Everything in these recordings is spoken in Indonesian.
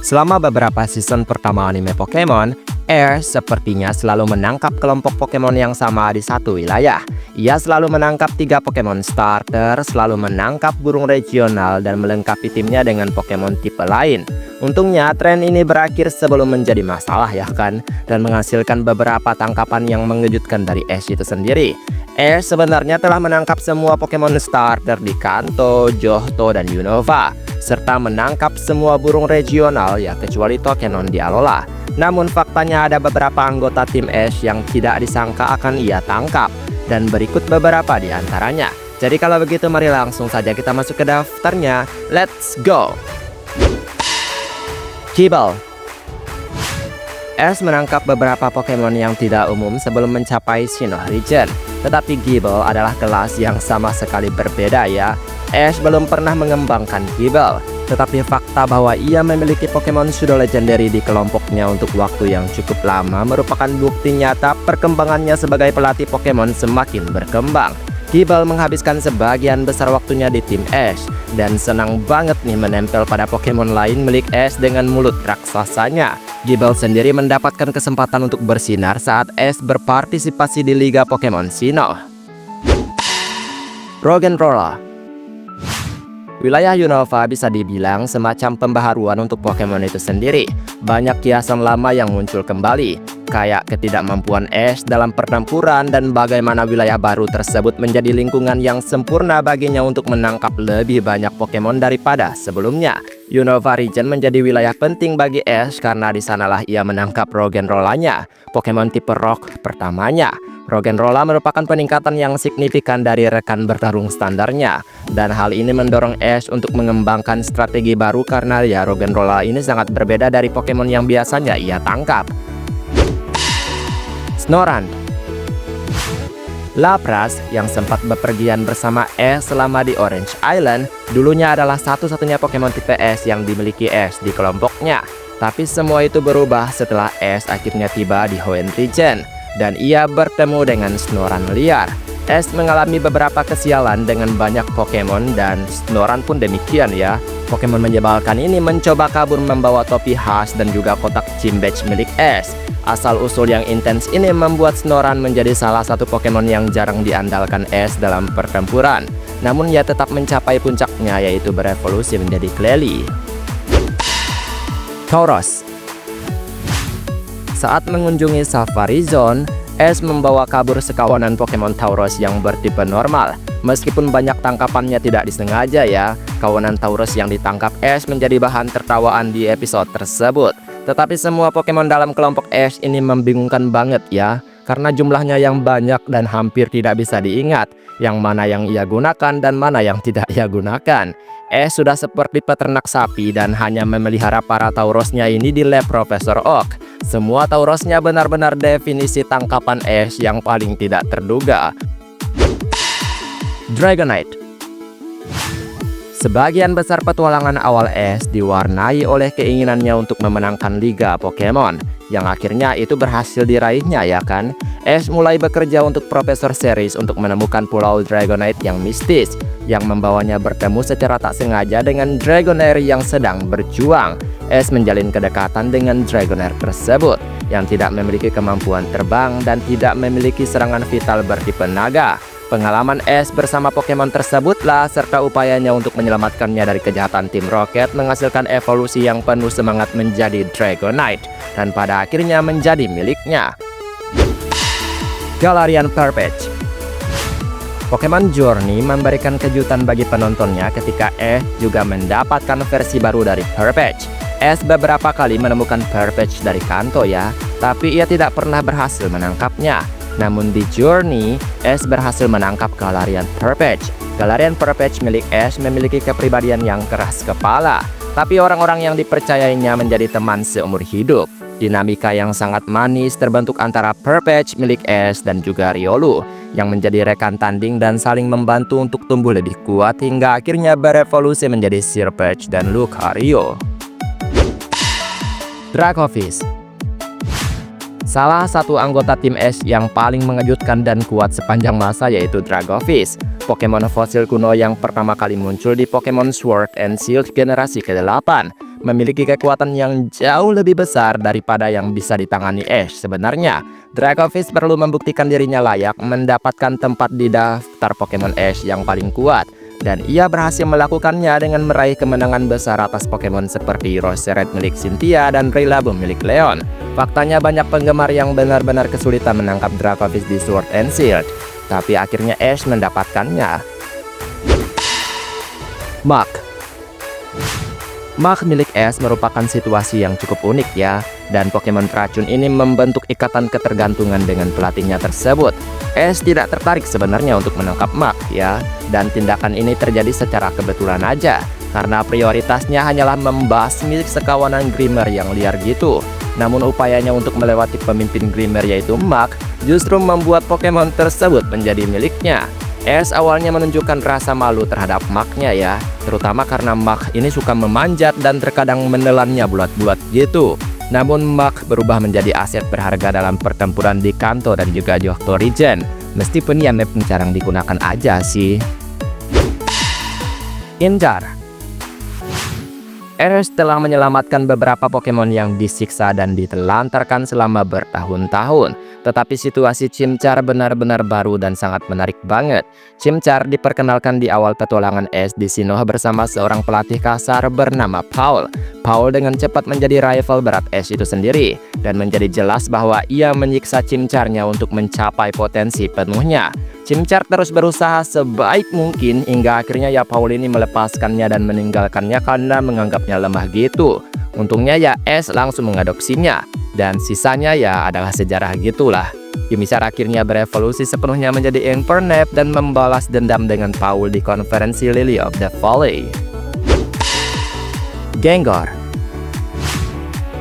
Selama beberapa season pertama anime Pokemon, Ash sepertinya selalu menangkap kelompok Pokemon yang sama di satu wilayah. Ia selalu menangkap 3 Pokemon starter, selalu menangkap burung regional, dan melengkapi timnya dengan Pokemon tipe lain. Untungnya, tren ini berakhir sebelum menjadi masalah ya kan, dan menghasilkan beberapa tangkapan yang mengejutkan dari Ash itu sendiri. Ash sebenarnya telah menangkap semua Pokemon starter di Kanto, Johto, dan Unova, serta menangkap semua burung regional ya kecuali Tokenon di Alola. Namun faktanya ada beberapa anggota tim Ash yang tidak disangka akan ia tangkap, dan berikut beberapa di antaranya. Jadi kalau begitu mari langsung saja kita masuk ke daftarnya. Let's go! Gible. Ash menangkap beberapa Pokemon yang tidak umum sebelum mencapai Sinnoh Region. Tetapi Gible adalah kelas yang sama sekali berbeda ya. Ash belum pernah mengembangkan Gible, tetapi fakta bahwa ia memiliki Pokemon pseudo legendary di kelompoknya untuk waktu yang cukup lama merupakan bukti nyata perkembangannya sebagai pelatih Pokemon semakin berkembang. Gible menghabiskan sebagian besar waktunya di tim Ash, dan senang banget nih menempel pada Pokemon lain milik Ash dengan mulut raksasanya. Gible sendiri mendapatkan kesempatan untuk bersinar saat Ash berpartisipasi di Liga Pokemon Sinnoh. Roggenrola. Wilayah Unova bisa dibilang semacam pembaharuan untuk Pokemon itu sendiri. Banyak kiasan lama yang muncul kembali, kayak ketidakmampuan Ash dalam pertempuran dan bagaimana wilayah baru tersebut menjadi lingkungan yang sempurna baginya untuk menangkap lebih banyak Pokemon daripada sebelumnya. Unova Region menjadi wilayah penting bagi Ash karena di sanalah ia menangkap Roggenrola-nya, Pokemon tipe Rock pertamanya. Roggenrola merupakan peningkatan yang signifikan dari rekan bertarung standarnya, dan hal ini mendorong Ash untuk mengembangkan strategi baru karena ya Roggenrola ini sangat berbeda dari Pokemon yang biasanya ia tangkap. Snorunt. Lapras yang sempat bepergian bersama Ash selama di Orange Island dulunya adalah satu-satunya Pokemon tipe S yang dimiliki Ash di kelompoknya. Tapi semua itu berubah setelah Ash akhirnya tiba di Hoenn Region dan ia bertemu dengan Snorunt liar. Ash mengalami beberapa kesialan dengan banyak Pokemon dan Snorunt pun demikian ya. Pokemon menyebalkan ini mencoba kabur membawa topi khas dan juga kotak gym badge milik Ash. Asal-usul yang intens ini membuat Snorunt menjadi salah satu Pokemon yang jarang diandalkan Ash dalam pertempuran. Namun ia tetap mencapai puncaknya yaitu berevolusi menjadi Glalie. Tauros. Saat mengunjungi Safari Zone, Ash membawa kabur sekawanan Pokemon Tauros yang bertipe normal. Meskipun banyak tangkapannya tidak disengaja ya, kawanan Tauros yang ditangkap Ash menjadi bahan tertawaan di episode tersebut. Tetapi semua Pokemon dalam kelompok Ash ini membingungkan banget ya, karena jumlahnya yang banyak dan hampir tidak bisa diingat yang mana yang ia gunakan dan mana yang tidak ia gunakan. Ash sudah seperti peternak sapi dan hanya memelihara para Taurosnya ini di lab Profesor Oak. Semua Taurosnya benar-benar definisi tangkapan Ash yang paling tidak terduga. Dragonite. Sebagian besar petualangan awal Ash diwarnai oleh keinginannya untuk memenangkan Liga Pokemon, yang akhirnya itu berhasil diraihnya ya kan. Ash mulai bekerja untuk Profesor Series untuk menemukan pulau Dragonite yang mistis, yang membawanya bertemu secara tak sengaja dengan Dragonair yang sedang berjuang. Ash menjalin kedekatan dengan Dragonair tersebut, yang tidak memiliki kemampuan terbang dan tidak memiliki serangan vital bertipe naga. Pengalaman Ash bersama Pokemon tersebutlah serta upayanya untuk menyelamatkannya dari kejahatan tim Rocket menghasilkan evolusi yang penuh semangat menjadi Dragonite dan pada akhirnya menjadi miliknya. Galarian Purpech. Pokemon Journey memberikan kejutan bagi penontonnya ketika Ash juga mendapatkan versi baru dari Purpech. Ash beberapa kali menemukan Purpech dari Kanto ya, tapi ia tidak pernah berhasil menangkapnya. Namun di Journey, Ash berhasil menangkap Galarian Purpech. Galarian Purpech milik Ash memiliki kepribadian yang keras kepala, tapi orang-orang yang dipercayainya menjadi teman seumur hidup. Dinamika yang sangat manis terbentuk antara Purpech milik Ash dan juga Riolu, yang menjadi rekan tanding dan saling membantu untuk tumbuh lebih kuat hingga akhirnya berevolusi menjadi Sirfetch'd dan Lucario. Dracovish. Salah satu anggota tim Ash yang paling mengejutkan dan kuat sepanjang masa yaitu Dracovish. Pokemon fosil kuno yang pertama kali muncul di Pokemon Sword and Shield generasi ke-8, memiliki kekuatan yang jauh lebih besar daripada yang bisa ditangani Ash. Sebenarnya, Dracovish perlu membuktikan dirinya layak mendapatkan tempat di daftar Pokemon Ash yang paling kuat, dan ia berhasil melakukannya dengan meraih kemenangan besar atas Pokemon seperti Roserade milik Cynthia dan Rillaboom milik Leon. Faktanya banyak penggemar yang benar-benar kesulitan menangkap Dracovish di Sword and Shield, tapi akhirnya Ash mendapatkannya. Mach milik Ash merupakan situasi yang cukup unik ya, dan Pokemon racun ini membentuk ikatan ketergantungan dengan pelatihnya tersebut. Ash tidak tertarik sebenarnya untuk menangkap Mach ya, dan tindakan ini terjadi secara kebetulan aja, karena prioritasnya hanyalah membasmi sekawanan Grimer yang liar gitu. Namun upayanya untuk melewati pemimpin Grimer yaitu Mach justru membuat Pokemon tersebut menjadi miliknya. Ash awalnya menunjukkan rasa malu terhadap Mach-nya ya, terutama karena Mach ini suka memanjat dan terkadang menelannya bulat-bulat gitu. Namun Mach berubah menjadi aset berharga dalam pertempuran di Kanto dan juga Johto Region, meskipun ya map jarang digunakan aja sih. Injar. Ash telah menyelamatkan beberapa Pokemon yang disiksa dan ditelantarkan selama bertahun-tahun. Tetapi situasi Chimchar benar-benar baru dan sangat menarik banget. Chimchar diperkenalkan di awal petualangan Ash di Sinnoh bersama seorang pelatih kasar bernama Paul. Paul dengan cepat menjadi rival berat Ash itu sendiri, dan menjadi jelas bahwa ia menyiksa Chimcharnya untuk mencapai potensi penuhnya. Chimchar terus berusaha sebaik mungkin hingga akhirnya ya Paul ini melepaskannya dan meninggalkannya karena menganggapnya lemah gitu. Untungnya ya Ash langsung mengadopsinya, dan sisanya ya adalah sejarah gitulah. Chimchar akhirnya berevolusi sepenuhnya menjadi Infernape dan membalas dendam dengan Paul di konferensi Lily of the Valley. Gengar.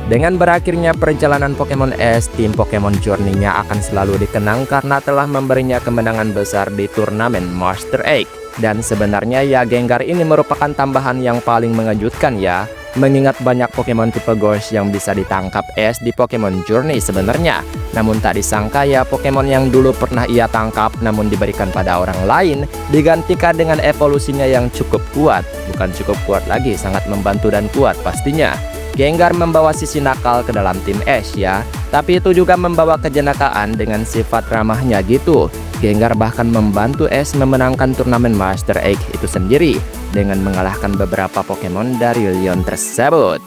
Dengan berakhirnya perjalanan Pokemon Ash, tim Pokemon Journey-nya akan selalu dikenang karena telah memberinya kemenangan besar di turnamen Master Egg. Dan sebenarnya ya Gengar ini merupakan tambahan yang paling mengejutkan ya, mengingat banyak Pokemon tipe Ghost yang bisa ditangkap Ash di Pokemon Journey sebenarnya. Namun tak disangka ya Pokemon yang dulu pernah ia tangkap namun diberikan pada orang lain digantikan dengan evolusinya yang cukup kuat. Bukan cukup kuat lagi, sangat membantu dan kuat pastinya. Gengar membawa sisi nakal ke dalam tim Ash ya, tapi itu juga membawa kejenakaan dengan sifat ramahnya gitu. Gengar bahkan membantu Ash memenangkan turnamen Master Egg itu sendiri dengan mengalahkan beberapa Pokemon dari Lyon tersebut.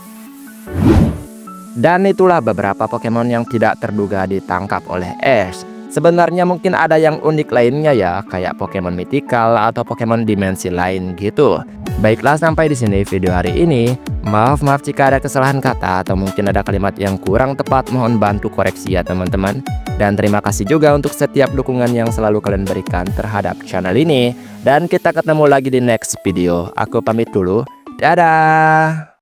Dan itulah beberapa Pokemon yang tidak terduga ditangkap oleh Ash. Sebenarnya mungkin ada yang unik lainnya ya, kayak Pokemon Mythical atau Pokemon dimensi lain gitu. Baiklah, sampai di sini video hari ini. Maaf jika ada kesalahan kata atau mungkin ada kalimat yang kurang tepat, mohon bantu koreksi ya teman-teman. Dan terima kasih juga untuk setiap dukungan yang selalu kalian berikan terhadap channel ini. Dan kita ketemu lagi di next video. Aku pamit dulu. Dadah.